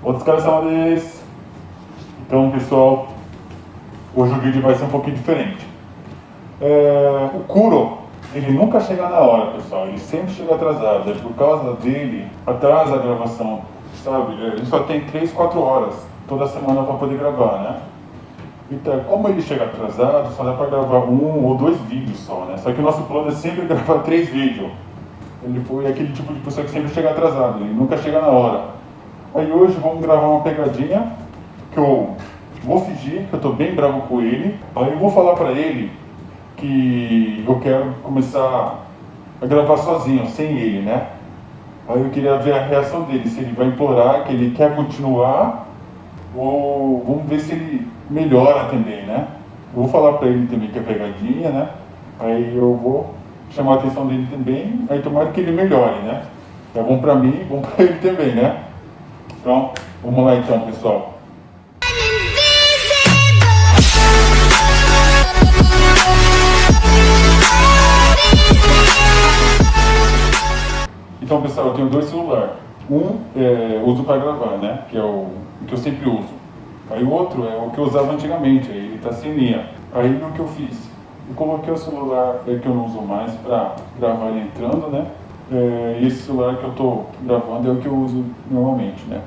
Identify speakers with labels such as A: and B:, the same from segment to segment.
A: Otsukaresama-desu. Então, pessoal, hoje o vídeo vai ser um pouquinho diferente. O Kuro, ele nunca chega na hora, pessoal. Ele sempre chega atrasado. É por causa dele, atrasa a gravação, sabe? Ele só tem 3, 4 horas toda semana para poder gravar, né? Então, como ele chega atrasado, só dá para gravar 1 ou 2 vídeos só, né? Só que o nosso plano é sempre gravar 3 vídeos. Ele foi aquele tipo de pessoa que sempre chega atrasado, ele nunca chega na hora. Aí hoje vamos gravar uma pegadinha que eu vou fingir que eu tô bem bravo com ele. Aí eu vou falar pra ele que eu quero começar a gravar sozinho, sem ele, né? Aí eu queria ver a reação dele, se ele vai implorar, que ele quer continuar, ou vamos ver se ele melhora também, né? Eu vou falar pra ele também que é pegadinha, né? Aí eu vou chamar a atenção dele também, aí tomara que ele melhore, né? É bom pra mim, bom pra ele também, né? Então, vamos lá então, pessoal. Então, pessoal, eu tenho 2 celulares. Um eu uso para gravar, né? Que é o que eu sempre uso. Aí o outro é o que eu usava antigamente, aí ele tá sem linha. Aí o que eu fiz? Eu coloquei o celular que eu não uso mais para gravar ele entrando, né? E esse celular que eu tô gravando é o que eu uso normalmente, né?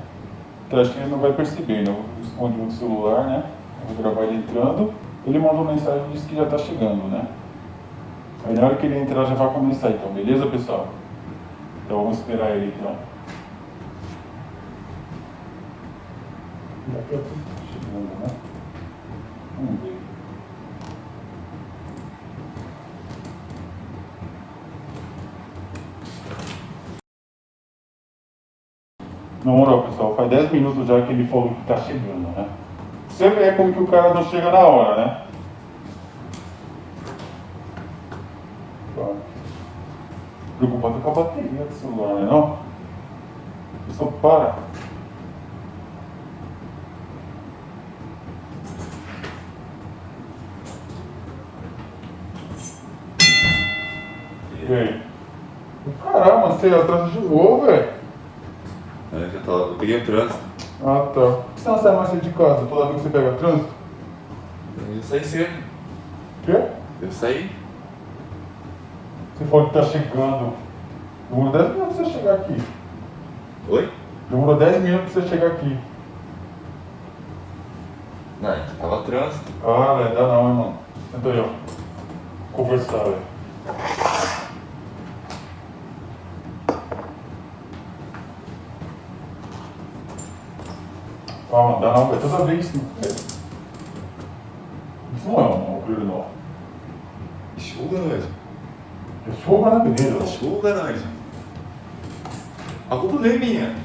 A: Então acho que ele não vai perceber, né? Eu escondi o celular, né? Eu vou gravar ele entrando. Ele mandou mensagem e disse que já tá chegando, né? Aí na hora que ele entrar já vai começar, então, beleza, pessoal? Então vamos esperar ele então. Daqui a pouco tá chegando, né? Vamos ver. Na moral, pessoal, faz 10 minutos já que ele falou que tá chegando, né? Você vê como que o cara não chega na hora, né? Preocupado com a bateria do celular, né? Não? Só para. E aí? Caramba, você atrasa de novo, velho.
B: Eu peguei o trânsito.
A: Ah, tá. Por que você não sai mais cedo de casa toda vez que você pega trânsito?
B: Eu saí cedo.
A: O quê?
B: Eu saí.
A: Você falou que tá chegando. Demorou 10 minutos pra você chegar aqui.
B: Oi?
A: Demorou 10 minutos pra você chegar aqui.
B: Não, tava trânsito.
A: Ah, velho, dá não, irmão. Senta aí, ó. Conversar, velho. Calma, dá não, velho. Toda vez isso. Isso não é um brilho novo.
B: Enxuga, nós.
A: Eu sou o Maravilhoso.
B: Enxuga, nós. A culpa não é minha.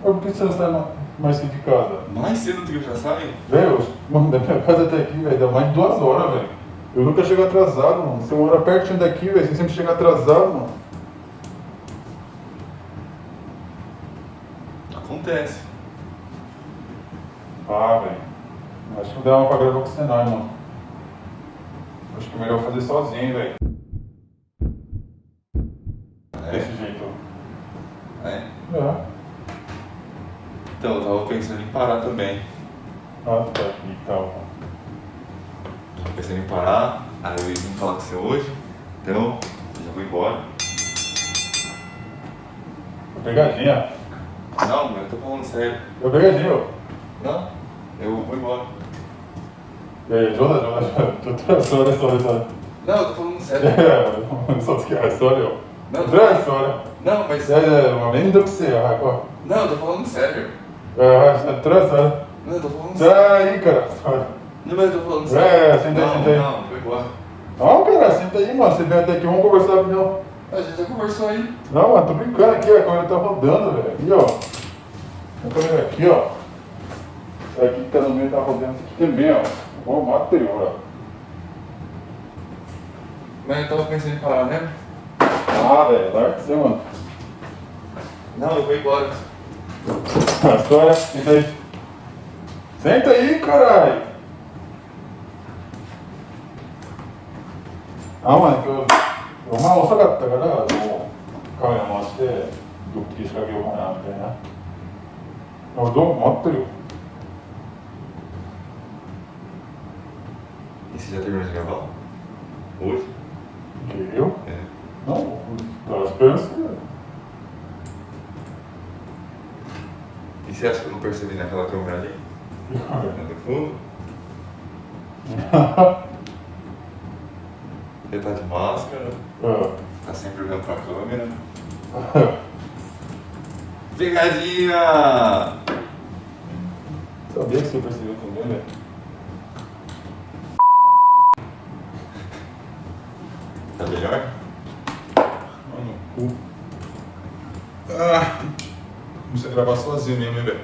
A: Mas por que você não sai mais cedo de casa?
B: Mais cedo do que eu já saio?
A: Velho, mano, da minha casa até aqui, velho, dá mais de 2 horas, velho. Eu nunca chego atrasado, mano. Você mora pertinho daqui, velho, você sempre chega atrasado, mano.
B: Acontece.
A: Ah, velho. Acho que não dá uma pra gravar com você não, mano. Acho que é melhor fazer sozinho, velho. Desse jeito.
B: É?
A: É.
B: Então, eu tava pensando em parar também.
A: Ah, tá. E tal.
B: Tava pensando em parar, aí eu vim falar com você hoje. Então, eu já vou embora.
A: Pegadinha.
B: Não, mas eu tô falando sério.
A: Eu pegadinha, ó.
B: Não, eu vou embora.
A: E aí, Jonas, história.
B: Não, eu tô falando sério.
A: É, só que a história, ó.
B: Não,
A: Outra história.
B: Não, mas...
A: Uma linda pra você, ó.
B: Não, eu tô falando sério.
A: Outra história.
B: Não, eu tô falando sério.
A: Aí, cara.
B: Não, mas eu tô falando sério.
A: Senta aí.
B: Não, eu vou embora.
A: Não, cara, senta aí, mano. Você vem até aqui, vamos conversar rapidão.
B: A gente já conversou aí.
A: Não, mano, tô brincando aqui, a câmera tá rodando, velho. Aqui, ó. A câmera aqui, ó. Essa aqui que tá no meio tá rodando, essa aqui também, ó. Ó, o anterior, ó.
B: Mas eu tava pensando em parar, né?
A: Ah, velho, larga você, mano.
B: Não, eu vou embora.
A: A história, senta aí. Senta aí, caralho. mano,遅かったから、もうカメラ回して、ドッキリ仕掛けようかなみたいな。Eu dou um mó trio.
B: E você já terminou de gravar? Hoje?
A: Que eu?
B: É.
A: Não, tava esperando você.
B: E você acha que eu não percebi naquela câmera ali? No fundo? Você tá de máscara, tá sempre olhando pra câmera. Pegadinha!
A: Sabia que você percebeu também, né?
B: Tá melhor?
A: Mano, cu. Comecei a gravar sozinho mesmo, hein, velho?